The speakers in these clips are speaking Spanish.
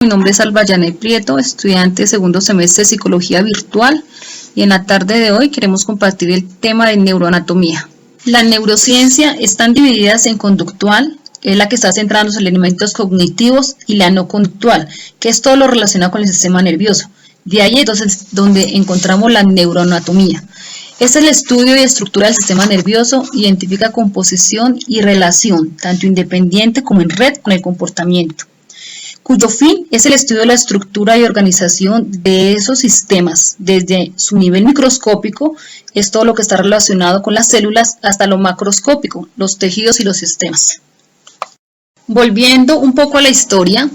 Mi nombre es Alba Yanet Prieto, estudiante de segundo semestre de Psicología Virtual, y en la tarde de hoy queremos compartir el tema de neuroanatomía. La neurociencia están divididas en conductual, que es la que está centrada en los elementos cognitivos, y la no conductual, que es todo lo relacionado con el sistema nervioso. De ahí entonces donde encontramos la neuroanatomía. Este es el estudio y estructura del sistema nervioso, identifica composición y relación, tanto independiente como en red con el comportamiento, cuyo fin es el estudio de la estructura y organización de esos sistemas, desde su nivel microscópico, es todo lo que está relacionado con las células, hasta lo macroscópico, los tejidos y los sistemas. Volviendo un poco a la historia,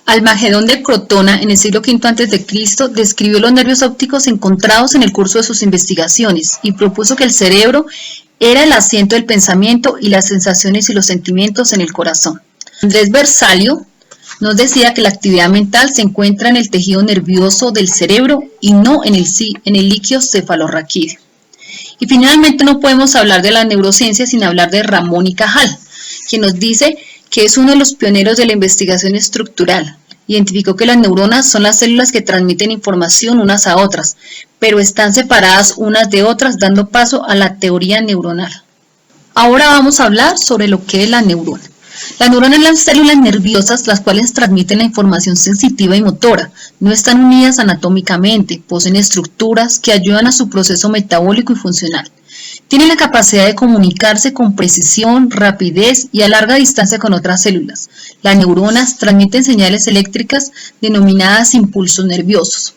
Almagedón de Crotona, en el siglo V a.C., describió los nervios ópticos encontrados en el curso de sus investigaciones y propuso que el cerebro era el asiento del pensamiento y las sensaciones y los sentimientos en el corazón. Andrés Bersalio nos decía que la actividad mental se encuentra en el tejido nervioso del cerebro y no en el líquido cefalorraquídeo. Y finalmente no podemos hablar de la neurociencia sin hablar de Ramón y Cajal, quien nos dice que es uno de los pioneros de la investigación estructural. Identificó que las neuronas son las células que transmiten información unas a otras, pero están separadas unas de otras, dando paso a la teoría neuronal. Ahora vamos a hablar sobre lo que es la neurona. La neurona es las células nerviosas, las cuales transmiten la información sensitiva y motora. No están unidas anatómicamente, poseen estructuras que ayudan a su proceso metabólico y funcional. Tienen la capacidad de comunicarse con precisión, rapidez y a larga distancia con otras células. Las neuronas transmiten señales eléctricas denominadas impulsos nerviosos.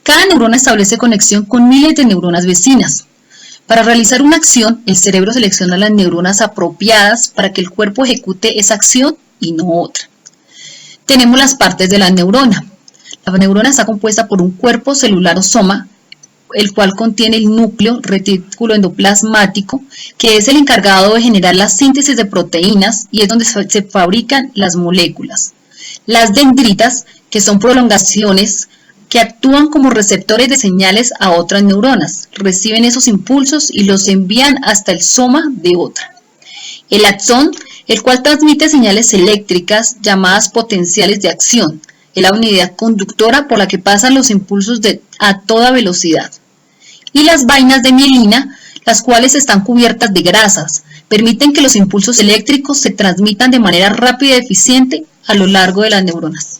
Cada neurona establece conexión con miles de neuronas vecinas. Para realizar una acción, el cerebro selecciona las neuronas apropiadas para que el cuerpo ejecute esa acción y no otra. Tenemos las partes de la neurona. La neurona está compuesta por un cuerpo celular o soma, el cual contiene el núcleo retículo endoplasmático, que es el encargado de generar la síntesis de proteínas y es donde se fabrican las moléculas. Las dendritas, que son prolongaciones que actúan como receptores de señales a otras neuronas, reciben esos impulsos y los envían hasta el soma de otra. El axón, el cual transmite señales eléctricas llamadas potenciales de acción, es la unidad conductora por la que pasan los impulsos a toda velocidad. Y las vainas de mielina, las cuales están cubiertas de grasas, permiten que los impulsos eléctricos se transmitan de manera rápida y eficiente a lo largo de las neuronas.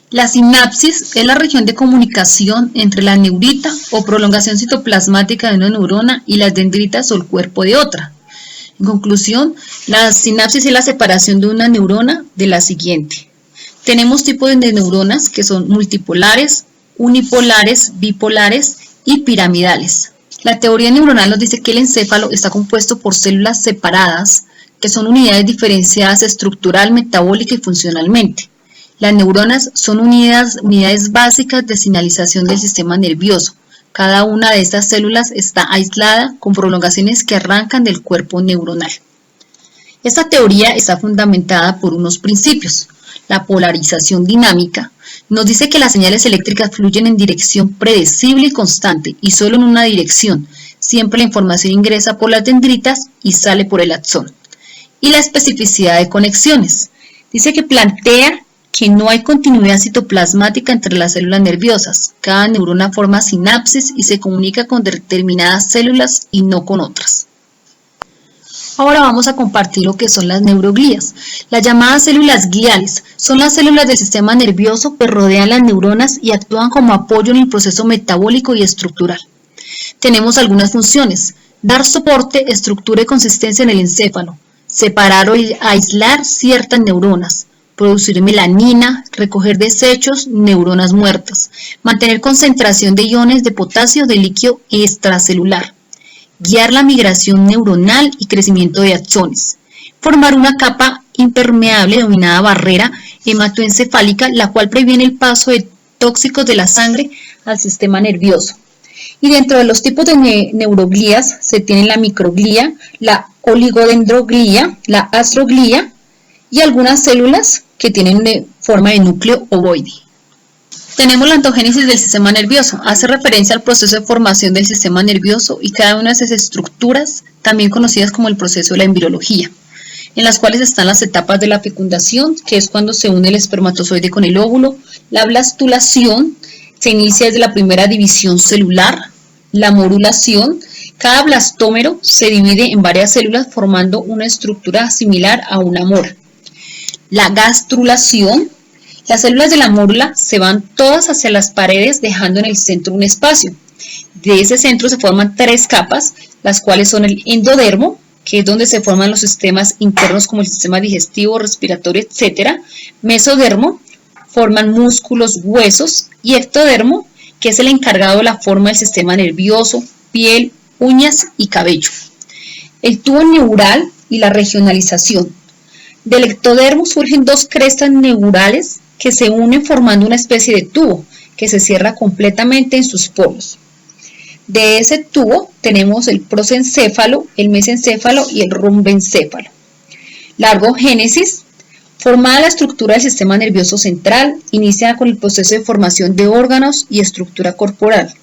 La sinapsis es la región de comunicación entre la neurita o prolongación citoplasmática de una neurona y las dendritas o el cuerpo de otra. En conclusión, la sinapsis es la separación de una neurona de la siguiente. Tenemos tipos de neuronas que son multipolares, unipolares, bipolares y piramidales. La teoría neuronal nos dice que el encéfalo está compuesto por células separadas, que son unidades diferenciadas estructural, metabólica y funcionalmente. Las neuronas son unidades básicas de señalización del sistema nervioso. Cada una de estas células está aislada con prolongaciones que arrancan del cuerpo neuronal. Esta teoría está fundamentada por unos principios. La polarización dinámica nos dice que las señales eléctricas fluyen en dirección predecible y constante y solo en una dirección. Siempre la información ingresa por las dendritas y sale por el axón. Y la especificidad de conexiones. Dice que plantea que no hay continuidad citoplasmática entre las células nerviosas. Cada neurona forma sinapsis y se comunica con determinadas células y no con otras. Ahora vamos a compartir lo que son las neuroglías. Las llamadas células gliales son las células del sistema nervioso que rodean las neuronas y actúan como apoyo en el proceso metabólico y estructural. Tenemos algunas funciones: dar soporte, estructura y consistencia en el encéfalo, separar o aislar ciertas neuronas, producir melanina, recoger desechos, neuronas muertas, mantener concentración de iones de potasio de líquido extracelular, guiar la migración neuronal y crecimiento de axones, formar una capa impermeable denominada barrera hematoencefálica, la cual previene el paso de tóxicos de la sangre al sistema nervioso. Y dentro de los tipos de neuroglías se tienen la microglía, la oligodendroglía, la astroglía y algunas células que tienen forma de núcleo ovoide. Tenemos la ontogénesis del sistema nervioso, hace referencia al proceso de formación del sistema nervioso y cada una de esas estructuras, también conocidas como el proceso de la embriología. en las cuales están las etapas de la fecundación, que es cuando se une el espermatozoide con el óvulo. La blastulación se inicia desde la primera división celular. La morulación, cada blastómero se divide en varias células formando una estructura similar a una mora. La gastrulación, las células de la mórula se van todas hacia las paredes dejando en el centro un espacio. De ese centro se forman 3 capas, las cuales son el endodermo, que es donde se forman los sistemas internos como el sistema digestivo, respiratorio, etc. Mesodermo, forman músculos, huesos, y ectodermo, que es el encargado de la forma del sistema nervioso, piel, uñas y cabello. El tubo neural y la regionalización. Del ectodermo surgen 2 crestas neurales que se unen formando una especie de tubo que se cierra completamente en sus polos. De ese tubo tenemos el prosencéfalo, el mesencéfalo y el rumbencéfalo. La orgogénesis, formada la estructura del sistema nervioso central, inicia con el proceso de formación de órganos y estructura corporal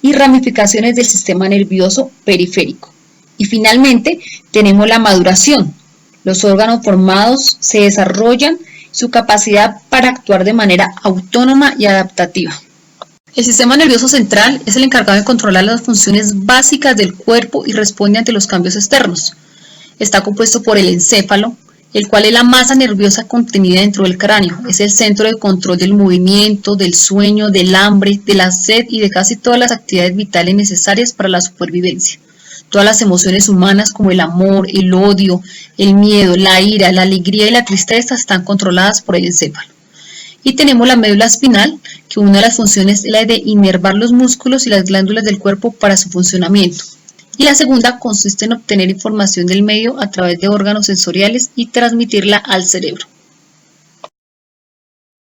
y ramificaciones del sistema nervioso periférico. Y finalmente tenemos la maduración. Los órganos formados se desarrollan su capacidad para actuar de manera autónoma y adaptativa. El sistema nervioso central es el encargado de controlar las funciones básicas del cuerpo y responde ante los cambios externos. Está compuesto por el encéfalo, el cual es la masa nerviosa contenida dentro del cráneo. Es el centro de control del movimiento, del sueño, del hambre, de la sed y de casi todas las actividades vitales necesarias para la supervivencia. Todas las emociones humanas como el amor, el odio, el miedo, la ira, la alegría y la tristeza están controladas por el encéfalo. Y tenemos la médula espinal, que una de las funciones es la de inervar los músculos y las glándulas del cuerpo para su funcionamiento. Y la segunda consiste en obtener información del medio a través de órganos sensoriales y transmitirla al cerebro.